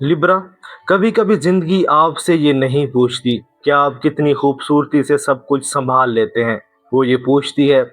Libra, कभी कभी जिंदगी आपसे ये नहीं पूछती कि आप कितनी खूबसूरती से सब कुछ संभाल लेते हैं। वो ये पूछती है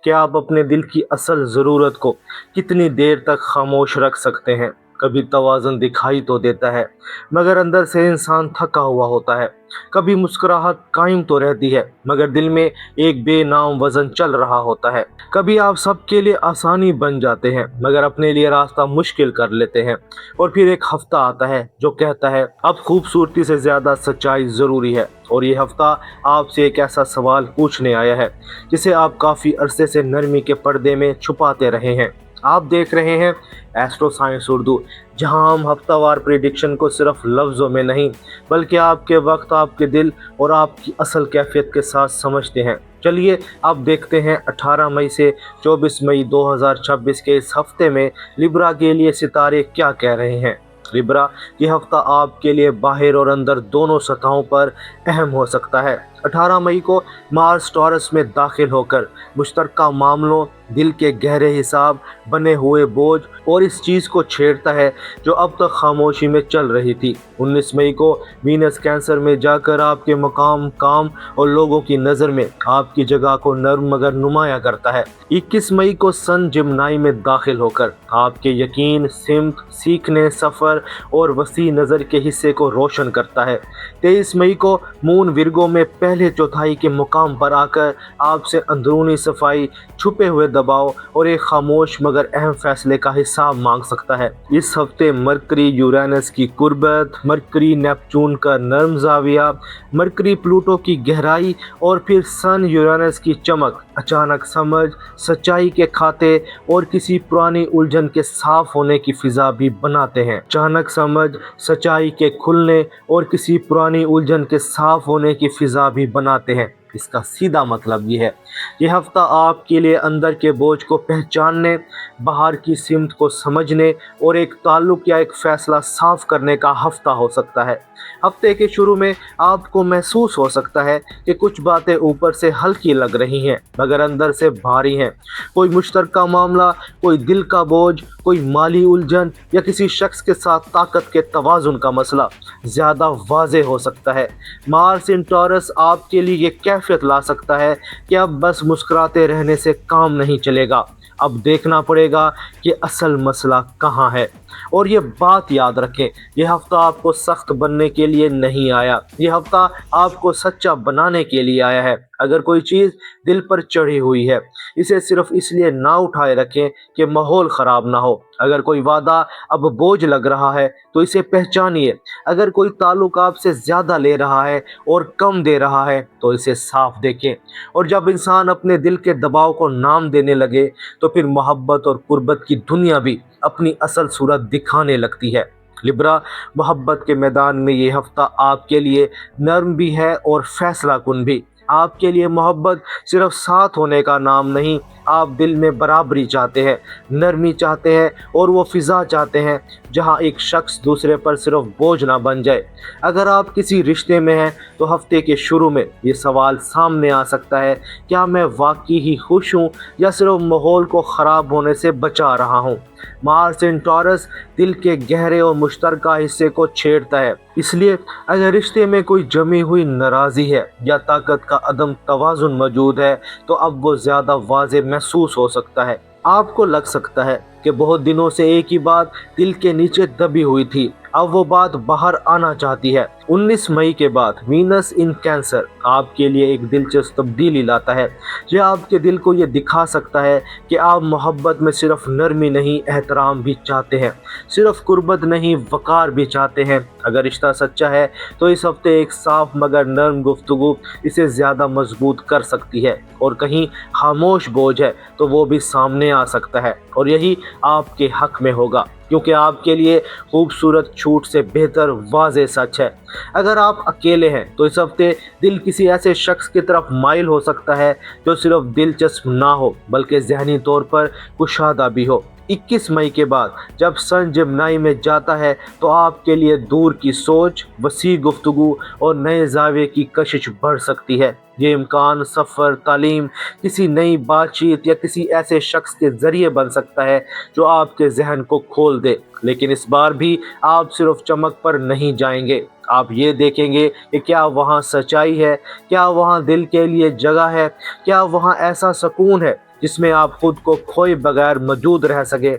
कि आप अपने दिल की असल ज़रूरत को कितनी देर तक खामोश रख सकते हैं। कभी तवाज़ुन दिखाई तो देता है, मगर अंदर से इंसान थका हुआ होता है। कभी मुस्कुराहट कायम तो रहती है, मगर दिल में एक बेनाम वज़न चल रहा होता है। कभी आप सबके लिए आसानी बन जाते हैं, मगर अपने लिए रास्ता मुश्किल कर लेते हैं। और फिर एक हफ्ता आता है जो कहता है अब खूबसूरती से ज़्यादा सच्चाई ज़रूरी है। और ये हफ्ता आपसे एक ऐसा सवाल पूछने आया है जिसे आप काफ़ी अरसे से नरमी के पर्दे में छुपाते रहे हैं। आप देख रहे हैं एस्ट्रो साइंस उर्दू, जहां हम हफ्तावार प्रिडिक्शन को सिर्फ लफ्ज़ों में नहीं बल्कि आपके वक्त, आपके दिल और आपकी असल कैफियत के साथ समझते हैं। चलिए अब देखते हैं 18 मई से 24 मई 2026 के इस हफ्ते में लिब्रा के लिए सितारे क्या कह रहे हैं। लिब्रा, ये हफ्ता आपके लिए बाहर और अंदर दोनों सतहों पर अहम हो सकता है। 18 मई को मार्स टॉरस में दाखिल होकर मुश्तरका मामलों, दिल के गहरे हिसाब, बने हुए बोझ और इस चीज़ को छेड़ता है जो अब तक खामोशी में चल रही थी। 19 मई को वीनस कैंसर में जाकर आपके मकाम, काम और लोगों की नज़र में आपकी जगह को नर्म मगर नुमाया करता है। 21 मई को सन जिमनाई में दाखिल होकर आपके यकीन, सिमत, सीखने, सफ़र और वसी नज़र के हिस्से को रोशन करता है। 23 मई को मून विर्गो में पहले चौथाई के मुकाम पर आकर आपसे अंदरूनी सफाई, छुपे हुए दबाव और एक खामोश मगर अहम फैसले का हिसाब मांग सकता है। इस हफ्ते मरकरी यूरेनस की कुर्बत, मरकरी नेपचून का नर्म जाविया, मरकरी प्लूटो की गहराई और फिर सन यूरेनस की चमक, अचानक समझ, सच्चाई के खाते और किसी पुरानी उलझन के साफ होने की फिजा भी बनाते हैं। अचानक समझ, सच्चाई के खुलने और किसी पुरानी उलझन के साफ होने की फिजा भी बनाते हैं। इसका सीधा मतलब ये है, ये हफ्ता आपके लिए अंदर के बोझ को पहचानने, बाहर की सिमत को समझने और एक ताल्लुक या एक फैसला साफ करने का हफ्ता हो सकता है। हफ्ते के शुरू में आपको महसूस हो सकता है कि कुछ बातें ऊपर से हल्की लग रही हैं मगर अंदर से भारी हैं। कोई मुश्तरका मामला, कोई दिल का बोझ, कोई माली उलझन या किसी शख्स के साथ ताकत के तवाज़ुन का मसला ज़्यादा वाज़ेह हो सकता है। मार्स इन टॉरस आपके लिए ये कैफियत ला सकता है कि अब बस मुस्कुराते रहने से काम नहीं चलेगा, अब देखना पड़ेगा कि असल मसला कहाँ है। और ये बात याद रखें, यह हफ्ता आपको सख्त बनने के लिए नहीं आया, यह हफ्ता आपको सच्चा बनाने के लिए आया है। अगर कोई चीज़ दिल पर चढ़ी हुई है, इसे सिर्फ इसलिए ना उठाए रखें कि माहौल ख़राब ना हो। अगर कोई वादा अब बोझ लग रहा है तो इसे पहचानिए। अगर कोई ताल्लुक आपसे ज़्यादा ले रहा है और कम दे रहा है तो इसे साफ देखें। और जब इंसान अपने दिल के दबाव को नाम देने लगे तो फिर मोहब्बत और कुर्बत की दुनिया भी अपनी असल सूरत दिखाने लगती है। लिब्रा, मोहब्बत के मैदान में ये हफ्ता आपके लिए नर्म भी है और फैसला कुन भी। आपके लिए मोहब्बत सिर्फ साथ होने का नाम नहीं, आप दिल में बराबरी चाहते हैं, नरमी चाहते हैं और वो फिज़ा चाहते हैं जहां एक शख्स दूसरे पर सिर्फ बोझ ना बन जाए। अगर आप किसी रिश्ते में हैं तो हफ्ते के शुरू में ये सवाल सामने आ सकता है, क्या मैं वाकई ही खुश हूँ या सिर्फ माहौल को ख़राब होने से बचा रहा हूँ। मार्स इन टॉरस दिल के गहरे और मुश्तरका हिस्से को छेड़ता है, इसलिए अगर रिश्ते में कोई जमी हुई नाराज़ी है या ताकत का अदम तवाज़ुन मौजूद है तो अब वो ज़्यादा वाज़ेह महसूस हो सकता है। आपको लग सकता है कि बहुत दिनों से एक ही बात दिल के नीचे दबी हुई थी, अब वो बात बाहर आना चाहती है। 19 मई के बाद वीनस इन कैंसर आपके लिए एक दिलचस्प तब्दीली लाता है। यह आपके दिल को ये दिखा सकता है कि आप मोहब्बत में सिर्फ नरमी नहीं, एहतराम भी चाहते हैं, सिर्फ कुर्बत नहीं, वक़ार भी चाहते हैं। अगर रिश्ता सच्चा है तो इस हफ्ते एक साफ मगर नर्म गुफ्तगू इसे ज़्यादा मजबूत कर सकती है। और कहीं खामोश बोझ है तो वो भी सामने आ सकता है और यही आपके हक में होगा, क्योंकि आपके लिए खूबसूरत छूट से बेहतर वाज़ेह सच है। अगर आप अकेले हैं तो इस हफ्ते दिल किसी ऐसे शख्स की तरफ माइल हो सकता है जो सिर्फ दिलचस्प ना हो बल्कि ज़हनी तौर पर कुशादा भी हो। 21 मई के बाद जब सन जिमनाई में जाता है तो आपके लिए दूर की सोच, वसी गुफ्तगू और नए ज़ाविये की कशिश बढ़ सकती है। ये इम्कान सफ़र, तालीम, किसी नई बातचीत या किसी ऐसे शख्स के ज़रिए बन सकता है जो आपके जहन को खोल दे। लेकिन इस बार भी आप सिर्फ चमक पर नहीं जाएंगे, आप ये देखेंगे कि क्या वहाँ सच्चाई है, क्या वहाँ दिल के लिए जगह है, क्या वहाँ ऐसा सुकून है जिसमें आप खुद को खोए बगैर मौजूद रह सके।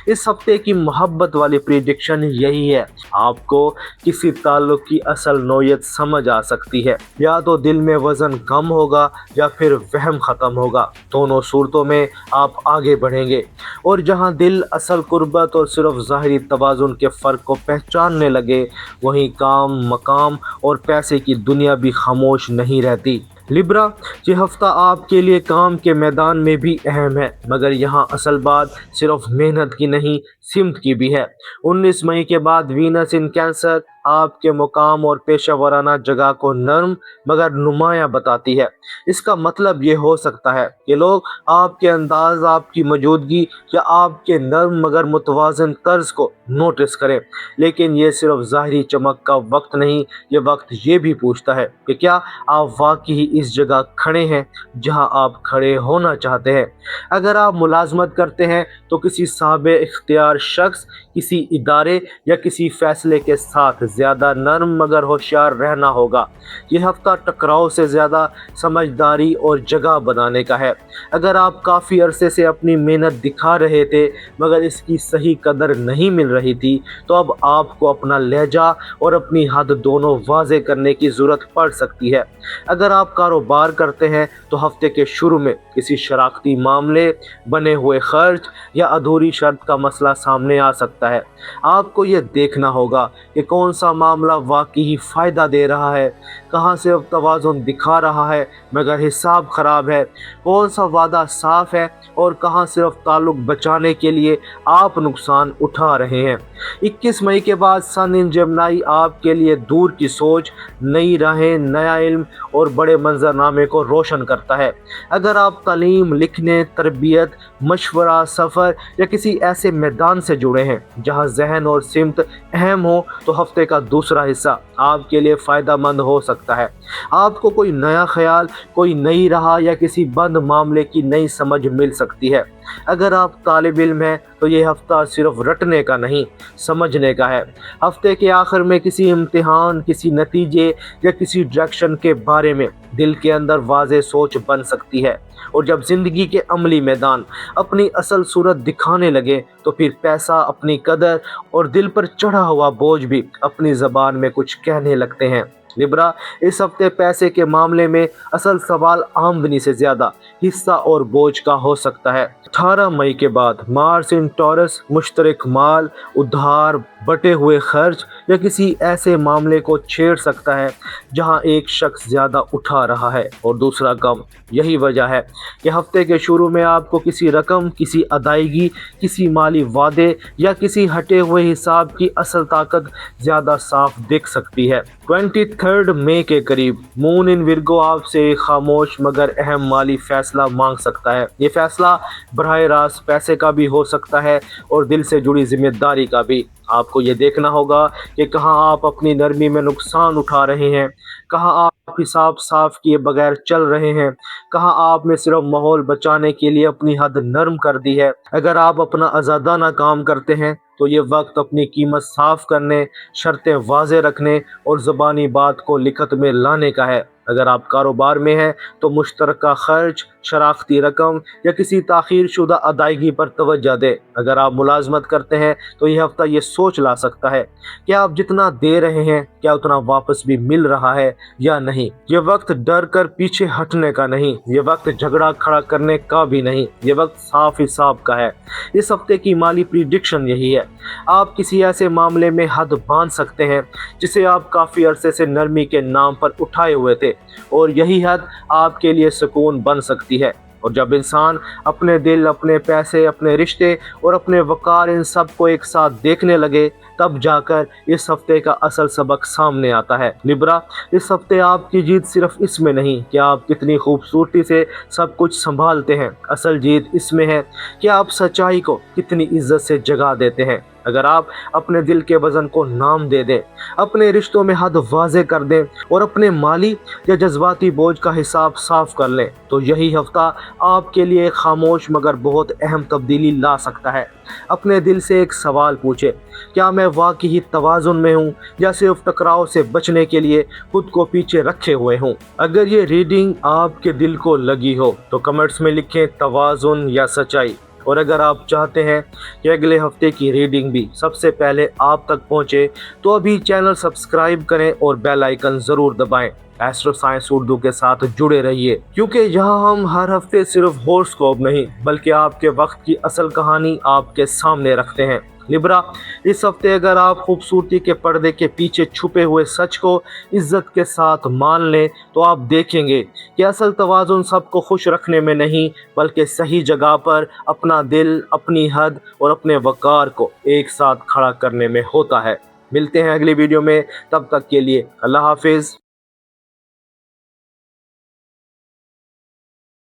इस हफ्ते की मोहब्बत वाली प्रिडिक्शन यही है। आपको किसी ताल्लुक की असल नोयत समझ आ सकती है, या तो दिल में वज़न कम होगा या फिर वहम ख़त्म होगा। दोनों सूरतों में आप आगे बढ़ेंगे, और जहां दिल असल कुर्बत और सिर्फ ज़ाहिरी तवाज़ुन के फ़र्क को पहचानने लगे, वहीं काम, मकाम और पैसे की दुनिया भी खामोश नहीं रहती। लिब्रा, ये हफ्ता आपके लिए काम के मैदान में भी अहम है, मगर यहाँ असल बात सिर्फ मेहनत की नहीं, सिमत की भी है। 19 मई के बाद वीनस इन कैंसर आपके मुकाम और पेशा वराना जगह को नरम मगर नुमाया बताती है। इसका मतलब ये हो सकता है कि लोग आपके अंदाज, आपकी मौजूदगी या आपके नरम मगर मुतवाज़न तर्ज को नोटिस करें। लेकिन ये सिर्फ ज़ाहिरी चमक का वक्त नहीं, ये वक्त ये भी पूछता है कि क्या आप वाकई इस जगह खड़े हैं जहां आप खड़े होना चाहते हैं। अगर आप मुलाजमत करते हैं तो किसी साहब इख्तियार शख्स, किसी इदारे या किसी फैसले के साथ ज़्यादा नरम मगर होशियार रहना होगा। यह हफ्ता टकराव से ज़्यादा समझदारी और जगह बनाने का है। अगर आप काफ़ी अरसे से अपनी मेहनत दिखा रहे थे मगर इसकी सही कदर नहीं मिल रही थी, तो अब आपको अपना लहजा और अपनी हद दोनों वाज़े करने की ज़रूरत पड़ सकती है। अगर आप कारोबार करते हैं तो हफ्ते के शुरू में किसी शराकती मामले, बने हुए खर्च या अधूरी शर्त का मसला सामने आ सकता है। आपको ये देखना होगा कि कौन सा मामला वाकई फ़ायदा दे रहा है, कहाँ से अब तवाज़ुन दिखा रहा है मगर हिसाब ख़राब है, कौन सा वादा साफ़ है और कहाँ सिर्फ ताल्लुक़ बचाने के लिए आप नुकसान उठा रहे हैं। 21 मई के बाद सन इन जेमिनी आपके लिए दूर की सोच, नई राहें, नया इल्म और बड़े मंजरनामे को रोशन करता है। अगर आप तालीम, लिखने, तरबियत, मशवरा, सफ़र या किसी ऐसे मैदान से जुड़े हैं जहां जहन और सिमत अहम हो, तो हफ्ते का दूसरा हिस्सा आपके लिए फ़ायदा मंद हो सकता है। आपको कोई नया ख्याल, कोई नई राह या किसी बंद मामले की नई समझ मिल सकती है। अगर आप तालिब इल्म हैं तो ये हफ्ता सिर्फ रटने का नहीं, समझने का है। हफ्ते के आखिर में किसी इम्तिहान, किसी नतीजे या किसी डायरेक्शन के बारे में दिल के अंदर वाज़े सोच बन सकती है, और जब ज़िंदगी के अमली मैदान अपनी असल सूरत दिखाने लगे तो फिर पैसा अपनी कदर और दिल पर चढ़ा हुआ बोझ भी अपनी ज़बान में कुछ कहने लगते हैं। लिब्रा, इस हफ्ते पैसे के मामले में असल सवाल आमदनी से ज़्यादा हिस्सा और बोझ का हो सकता है। 18 मई के बाद मार्स इन टॉरस मुश्तरक माल, उधार, बटे हुए खर्च या किसी ऐसे मामले को छेड़ सकता है जहां एक शख्स ज़्यादा उठा रहा है और दूसरा कम। यही वजह है कि हफ्ते के शुरू में आपको किसी रकम, किसी अदायगी, किसी माली वादे या किसी हटे हुए हिसाब की असल ताकत ज़्यादा साफ दिख सकती है। 23 मई के करीब मून इन विर्गो आपसे एक खामोश मगर अहम माली फैसला मांग सकता है। ये फैसला बराह रास्त पैसे का भी हो सकता है और दिल से जुड़ी जिम्मेदारी का भी। आपको ये देखना होगा कि कहाँ आप अपनी नरमी में नुकसान उठा रहे हैं, कहाँ आप हिसाब साफ किए बगैर चल रहे हैं, कहाँ आपने सिर्फ माहौल बचाने के लिए अपनी हद नरम कर दी है। अगर आप अपना आज़ादाना काम करते हैं तो ये वक्त अपनी कीमत साफ करने, शर्तें वाज़े रखने और ज़बानी बात को लिखत में लाने का है। अगर आप कारोबार में हैं तो मुश्तरका खर्च, शराख्ती रकम या किसी ताख़ीर शुदा अदायगी पर तवज्जो दें। अगर आप मुलाजमत करते हैं तो यह हफ्ता ये सोच ला सकता है कि आप जितना दे रहे हैं क्या उतना वापस भी मिल रहा है या नहीं। ये वक्त डर कर पीछे हटने का नहीं, ये वक्त झगड़ा खड़ा करने का भी नहीं, ये वक्त साफ हिसाब का है। इस हफ्ते की माली प्रिडिक्शन यही है। आप किसी ऐसे मामले में हद बांध सकते हैं जिसे आप काफ़ी अरसे से नरमी के नाम पर उठाए हुए थे, और यही हद आपके लिए सुकून बन सकती है। और जब इंसान अपने दिल, अपने पैसे, अपने रिश्ते और अपने वकार, इन सब को एक साथ देखने लगे, तब जाकर इस हफ्ते का असल सबक सामने आता है। लिब्रा, इस हफ्ते आपकी जीत सिर्फ इसमें नहीं कि आप कितनी खूबसूरती से सब कुछ संभालते हैं, असल जीत इसमें है कि आप सच्चाई को कितनी इज्जत से जगा देते हैं। अगर आप अपने दिल के वजन को नाम दे दें, अपने रिश्तों में हद वाजे कर दें और अपने माली या जज्बाती बोझ का हिसाब साफ कर लें, तो यही हफ्ता आपके लिए खामोश मगर बहुत अहम तब्दीली ला सकता है। अपने दिल से एक सवाल पूछे, क्या मैं वाकई ही तवाज़ुन में हूँ या सिर्फ टकराव से बचने के लिए खुद को पीछे रखे हुए हूँ? अगर ये रीडिंग आपके दिल को लगी हो तो कमेंट्स में लिखें तवाज़ुन या सच्चाई। और अगर आप चाहते हैं कि अगले हफ्ते की रीडिंग भी सबसे पहले आप तक पहुंचे, तो अभी चैनल सब्सक्राइब करें और बेल आइकन ज़रूर दबाएं। एस्ट्रो साइंस उर्दू के साथ जुड़े रहिए, क्योंकि यहाँ हम हर हफ्ते सिर्फ हॉरोस्कोप नहीं बल्कि आपके वक्त की असल कहानी आपके सामने रखते हैं। लिब्रा, इस हफ्ते अगर आप खूबसूरती के पर्दे के पीछे छुपे हुए सच को इज्जत के साथ मान लें, तो आप देखेंगे कि असल तवाज़ुन सबको खुश रखने में नहीं बल्कि सही जगह पर अपना दिल, अपनी हद और अपने वक़ार को एक साथ खड़ा करने में होता है। मिलते हैं अगली वीडियो में, तब तक के लिए अल्लाह हाफिज़।